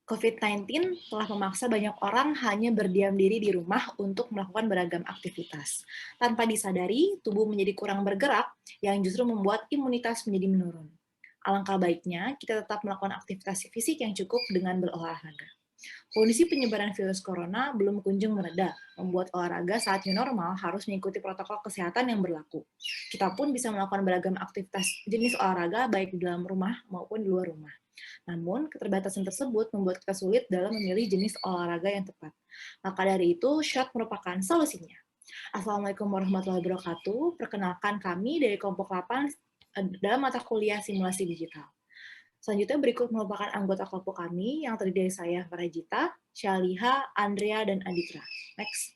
COVID-19 telah memaksa banyak orang hanya berdiam diri di rumah untuk melakukan beragam aktivitas. Tanpa disadari, tubuh menjadi kurang bergerak yang justru membuat imunitas menjadi menurun. Alangkah baiknya kita tetap melakukan aktivitas fisik yang cukup dengan berolahraga. Kondisi penyebaran virus corona belum kunjung mereda, membuat olahraga saat new normal harus mengikuti protokol kesehatan yang berlaku. Kita pun bisa melakukan beragam aktivitas jenis olahraga baik di dalam rumah maupun di luar rumah. Namun, keterbatasan tersebut membuat kita sulit dalam memilih jenis olahraga yang tepat. Maka dari itu, shot merupakan solusinya. Assalamualaikum warahmatullahi wabarakatuh. Perkenalkan kami dari kelompok 8 dalam mata kuliah simulasi digital. Selanjutnya berikut merupakan anggota kelompok kami yang terdiri dari saya, Farajita, Syaliha, Andrea, dan Aditra. Next.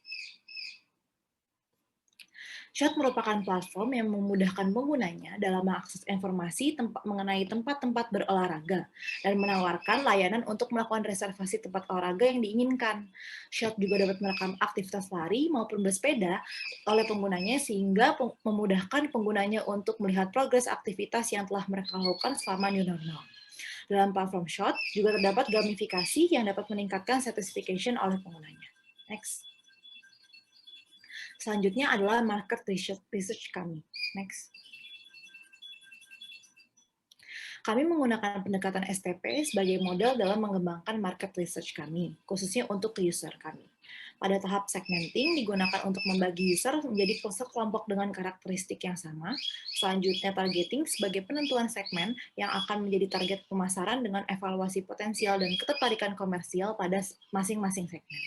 Shot merupakan platform yang memudahkan penggunanya dalam mengakses informasi mengenai tempat-tempat berolahraga dan menawarkan layanan untuk melakukan reservasi tempat olahraga yang diinginkan. Shot juga dapat merekam aktivitas lari maupun bersepeda oleh penggunanya sehingga memudahkan penggunanya untuk melihat progres aktivitas yang telah mereka lakukan selama new normal. Dalam platform Shot juga terdapat gamifikasi yang dapat meningkatkan satisfaction oleh penggunanya. Next. Selanjutnya adalah market research kami. Next. Kami menggunakan pendekatan STP sebagai model dalam mengembangkan market research kami, khususnya untuk user kami. Pada tahap segmenting digunakan untuk membagi user menjadi kelompok dengan karakteristik yang sama. Selanjutnya targeting sebagai penentuan segmen yang akan menjadi target pemasaran dengan evaluasi potensial dan ketertarikan komersial pada masing-masing segmen.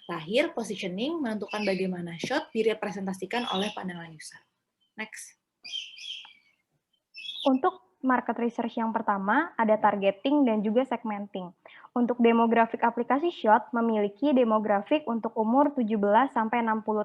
Terakhir, positioning menentukan bagaimana shot direpresentasikan oleh pandangan user. Next. Untuk market research yang pertama, ada targeting dan juga segmenting. Untuk demografik aplikasi Shot memiliki demografik untuk umur 17-60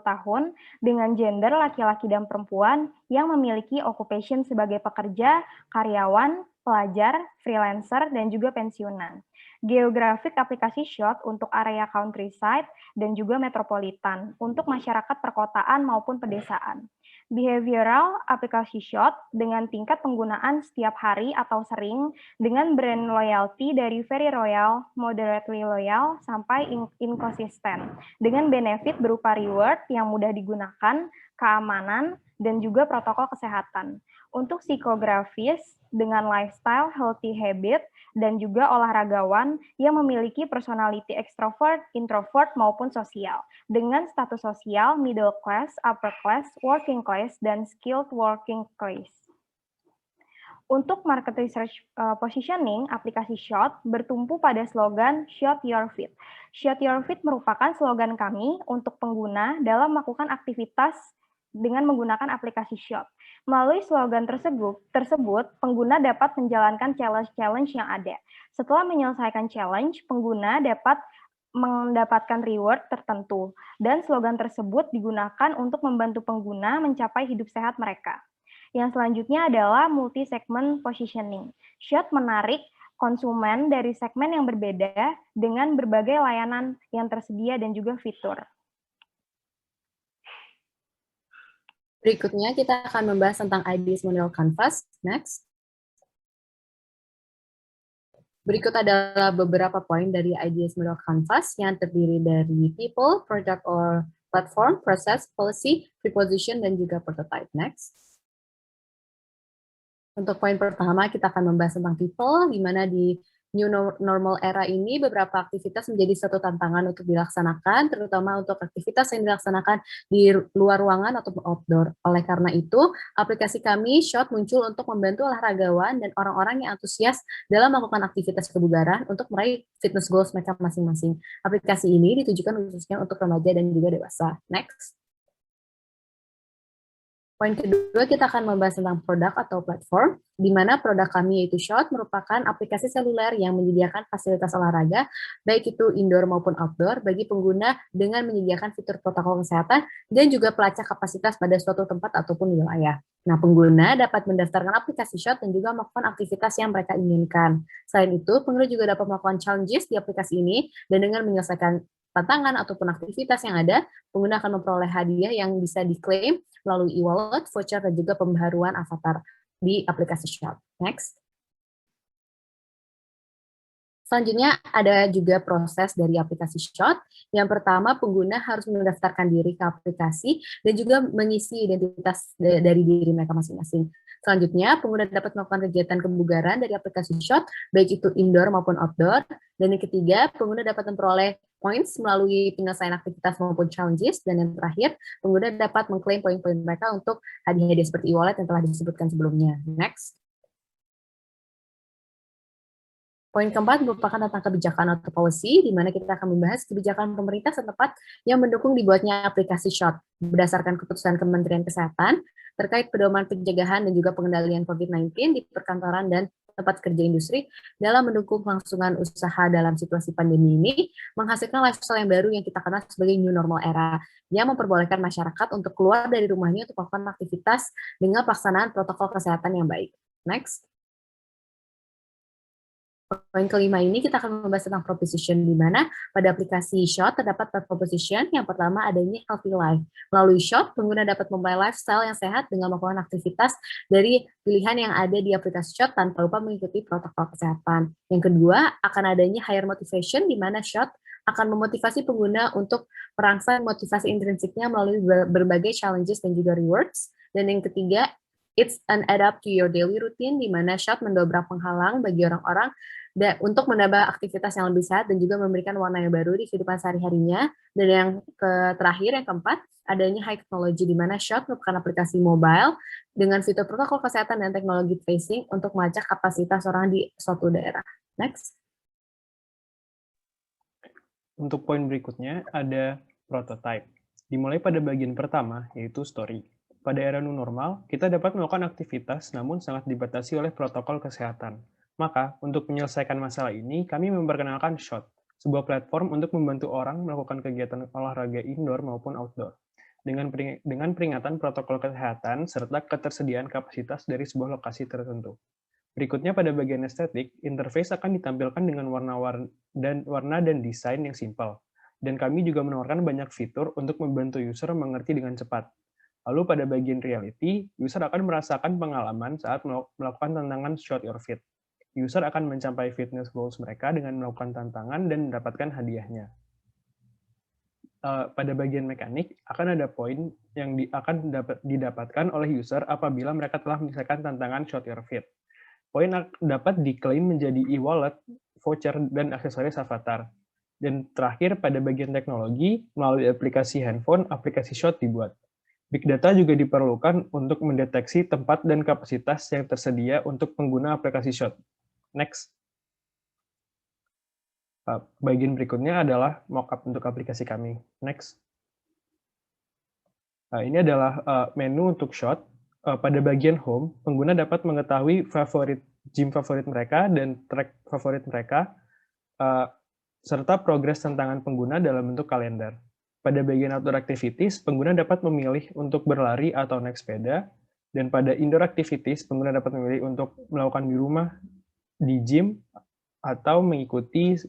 tahun dengan gender laki-laki dan perempuan yang memiliki occupation sebagai pekerja, karyawan, pelajar, freelancer, dan juga pensiunan. Geografik aplikasi Shot untuk area countryside dan juga metropolitan untuk masyarakat perkotaan maupun pedesaan. Behavioral aplikasi Shot dengan tingkat penggunaan setiap hari atau sering dengan brand loyalty dari very loyal, moderately loyal, sampai inconsistent dengan benefit berupa reward yang mudah digunakan, keamanan, dan juga protokol kesehatan. Untuk psikografis dengan lifestyle, healthy habit, dan juga olahragawan yang memiliki personality extrovert, introvert, maupun sosial dengan status sosial middle class, upper class, working class, dan skilled working class. Untuk market research positioning, aplikasi Shot bertumpu pada slogan Shot Your Fit. Shot Your Fit merupakan slogan kami untuk pengguna dalam melakukan aktivitas dengan menggunakan aplikasi Shot. Melalui slogan tersebut, pengguna dapat menjalankan challenge-challenge yang ada. Setelah menyelesaikan challenge, pengguna dapat mendapatkan reward tertentu, dan slogan tersebut digunakan untuk membantu pengguna mencapai hidup sehat mereka. Yang selanjutnya adalah multi-segment positioning. Shot menarik konsumen dari segmen yang berbeda dengan berbagai layanan yang tersedia dan juga fitur. Berikutnya kita akan membahas tentang IDS Model Canvas. Next. Berikut adalah beberapa poin dari IDS Model Canvas yang terdiri dari people, product or platform, process, policy, preposition, dan juga prototype. Next. Untuk poin pertama, kita akan membahas tentang people, di mana di new normal era ini beberapa aktivitas menjadi satu tantangan untuk dilaksanakan, terutama untuk aktivitas yang dilaksanakan di luar ruangan ataupun outdoor. Oleh karena itu, aplikasi kami Shot muncul untuk membantu olahragawan dan orang-orang yang antusias dalam melakukan aktivitas kebugaran untuk meraih fitness goals mereka masing-masing. Aplikasi ini ditujukan khususnya untuk remaja dan juga dewasa. Next. Poin kedua, kita akan membahas tentang produk atau platform, di mana produk kami yaitu Shot merupakan aplikasi seluler yang menyediakan fasilitas olahraga, baik itu indoor maupun outdoor, bagi pengguna dengan menyediakan fitur protokol kesehatan dan juga pelacak kapasitas pada suatu tempat ataupun wilayah. Nah, pengguna dapat mendaftarkan aplikasi Shot dan juga melakukan aktivitas yang mereka inginkan. Selain itu, pengguna juga dapat melakukan challenges di aplikasi ini, dan dengan menyelesaikan tantangan ataupun aktivitas yang ada, pengguna akan memperoleh hadiah yang bisa diklaim melalui e-wallet, voucher, dan juga pembaharuan avatar di aplikasi Shot. Next. Selanjutnya ada juga proses dari aplikasi Shot. Yang pertama, pengguna harus mendaftarkan diri ke aplikasi dan juga mengisi identitas dari diri mereka masing-masing. Selanjutnya, pengguna dapat melakukan kegiatan kebugaran dari aplikasi Shot, baik itu indoor maupun outdoor. Dan yang ketiga, pengguna dapat memperoleh points melalui penyelesaian aktivitas maupun challenges. Dan yang terakhir, pengguna dapat mengklaim poin-poin mereka untuk hadiah-hadiah seperti e-wallet yang telah disebutkan sebelumnya. Next. Poin keempat merupakan tentang kebijakan atau policy, di mana kita akan membahas kebijakan pemerintah setempat yang mendukung dibuatnya aplikasi Shot berdasarkan keputusan Kementerian Kesehatan terkait pedoman pencegahan dan juga pengendalian COVID-19 di perkantoran dan tempat kerja industri dalam mendukung kelangsungan usaha dalam situasi pandemi ini, menghasilkan lifestyle yang baru yang kita kenal sebagai new normal era, yang memperbolehkan masyarakat untuk keluar dari rumahnya untuk melakukan aktivitas dengan pelaksanaan protokol kesehatan yang baik. Next. Poin kelima ini kita akan membahas tentang proposition, di mana pada aplikasi Shot terdapat 4 proposition. Yang pertama adanya healthy life. Melalui Shot, pengguna dapat memulai lifestyle yang sehat dengan melakukan aktivitas dari pilihan yang ada di aplikasi Shot tanpa lupa mengikuti protokol kesehatan. Yang kedua, akan adanya higher motivation, di mana Shot akan memotivasi pengguna untuk merangsang motivasi intrinsiknya melalui berbagai challenges dan juga rewards. Dan yang ketiga, it's an adapt to your daily routine, di mana Shot mendobrak penghalang bagi orang-orang untuk menambah aktivitas yang lebih sehat dan juga memberikan warna yang baru di kehidupan sehari-harinya. Dan yang terakhir, yang keempat, adanya high technology, di mana Shot merupakan aplikasi mobile dengan fitur protokol kesehatan dan teknologi tracing untuk melacak kapasitas orang di suatu daerah. Next. Untuk poin berikutnya ada prototype. Dimulai pada bagian pertama, yaitu story. Pada era new normal, kita dapat melakukan aktivitas namun sangat dibatasi oleh protokol kesehatan. Maka, untuk menyelesaikan masalah ini, kami memperkenalkan Shot, sebuah platform untuk membantu orang melakukan kegiatan olahraga indoor maupun outdoor, dengan peringatan protokol kesehatan serta ketersediaan kapasitas dari sebuah lokasi tertentu. Berikutnya pada bagian estetik, interface akan ditampilkan dengan warna dan desain yang simpel, dan kami juga menawarkan banyak fitur untuk membantu user mengerti dengan cepat. Lalu pada bagian reality, user akan merasakan pengalaman saat melakukan tantangan Shot Your Fit. User akan mencapai fitness goals mereka dengan melakukan tantangan dan mendapatkan hadiahnya. Pada bagian mekanik, akan ada poin yang akan didapatkan oleh user apabila mereka telah menyelesaikan tantangan Shot Your Fit. Poin dapat diklaim menjadi e-wallet, voucher, dan aksesoris avatar. Dan terakhir, pada bagian teknologi, melalui aplikasi handphone, aplikasi Shot dibuat. Big data juga diperlukan untuk mendeteksi tempat dan kapasitas yang tersedia untuk pengguna aplikasi Shot. Next. Bagian berikutnya adalah mockup untuk aplikasi kami. Next. Ini adalah menu untuk Shot. Pada bagian home, pengguna dapat mengetahui gym favorit mereka dan track favorit mereka, serta progres tantangan pengguna dalam bentuk kalender. Pada bagian outdoor activities, pengguna dapat memilih untuk berlari atau naik sepeda, dan pada indoor activities, pengguna dapat memilih untuk melakukan di rumah, di gym, atau mengikuti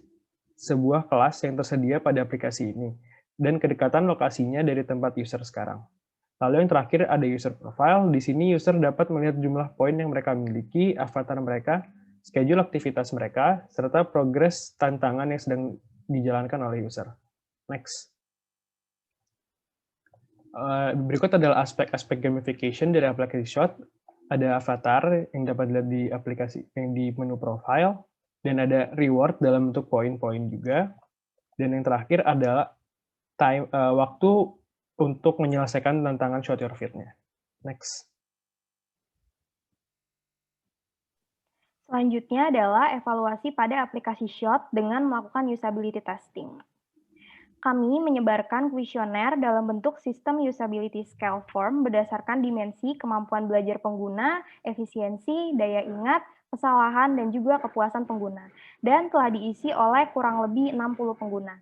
sebuah kelas yang tersedia pada aplikasi ini, dan kedekatan lokasinya dari tempat user sekarang. Lalu yang terakhir ada user profile. Di sini user dapat melihat jumlah poin yang mereka miliki, avatar mereka, schedule aktivitas mereka, serta progres tantangan yang sedang dijalankan oleh user. Next. Berikut adalah aspek-aspek gamification dari aplikasi Shot. Ada avatar yang dapat dilihat di aplikasi yang di menu profile, dan ada reward dalam bentuk poin-poin juga. Dan yang terakhir adalah waktu untuk menyelesaikan tantangan Shot Your Fit-nya. Next. Selanjutnya adalah evaluasi pada aplikasi Shot dengan melakukan usability testing. Kami menyebarkan kuesioner dalam bentuk sistem usability scale form berdasarkan dimensi kemampuan belajar pengguna, efisiensi, daya ingat, kesalahan, dan juga kepuasan pengguna, dan telah diisi oleh kurang lebih 60 pengguna.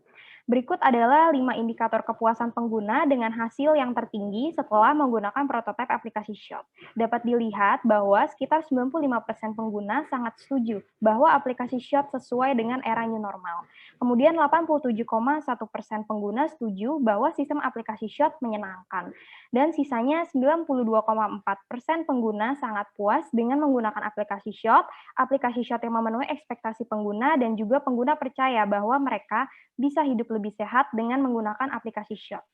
Berikut adalah 5 indikator kepuasan pengguna dengan hasil yang tertinggi setelah menggunakan prototipe aplikasi Shop. Dapat dilihat bahwa sekitar 95% pengguna sangat setuju bahwa aplikasi Shop sesuai dengan era new normal. Kemudian 87,1% pengguna setuju bahwa sistem aplikasi Shop menyenangkan. Dan sisanya 92,4% pengguna sangat puas dengan menggunakan aplikasi Shop yang memenuhi ekspektasi pengguna, dan juga pengguna percaya bahwa mereka bisa hidup lebih sehat dengan menggunakan aplikasi Shop.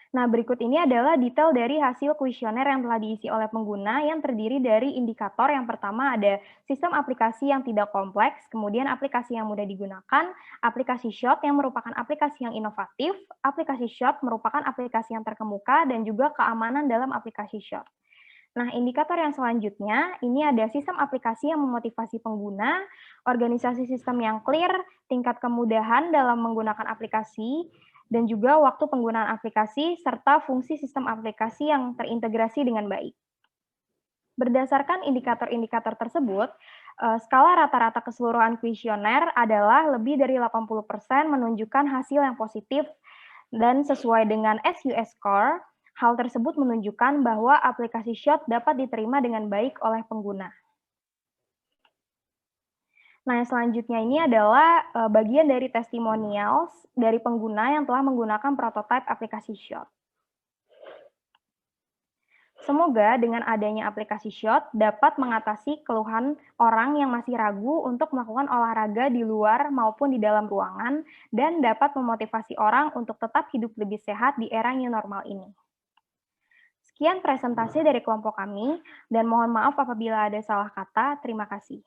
Nah, berikut ini adalah detail dari hasil kuesioner yang telah diisi oleh pengguna yang terdiri dari indikator. Yang pertama ada sistem aplikasi yang tidak kompleks, kemudian aplikasi yang mudah digunakan, aplikasi Shop yang merupakan aplikasi yang inovatif, aplikasi Shop merupakan aplikasi yang terkemuka, dan juga keamanan dalam aplikasi Shop. Nah, indikator yang selanjutnya, ini ada sistem aplikasi yang memotivasi pengguna, organisasi sistem yang clear, tingkat kemudahan dalam menggunakan aplikasi, dan juga waktu penggunaan aplikasi, serta fungsi sistem aplikasi yang terintegrasi dengan baik. Berdasarkan indikator-indikator tersebut, skala rata-rata keseluruhan kuesioner adalah lebih dari 80% menunjukkan hasil yang positif, dan sesuai dengan SUS score, hal tersebut menunjukkan bahwa aplikasi Shop dapat diterima dengan baik oleh pengguna. Nah, yang selanjutnya ini adalah bagian dari testimonials dari pengguna yang telah menggunakan prototipe aplikasi Shop. Semoga dengan adanya aplikasi Shop dapat mengatasi keluhan orang yang masih ragu untuk melakukan olahraga di luar maupun di dalam ruangan, dan dapat memotivasi orang untuk tetap hidup lebih sehat di era new normal ini. Sekian presentasi dari kelompok kami, dan mohon maaf apabila ada salah kata. Terima kasih.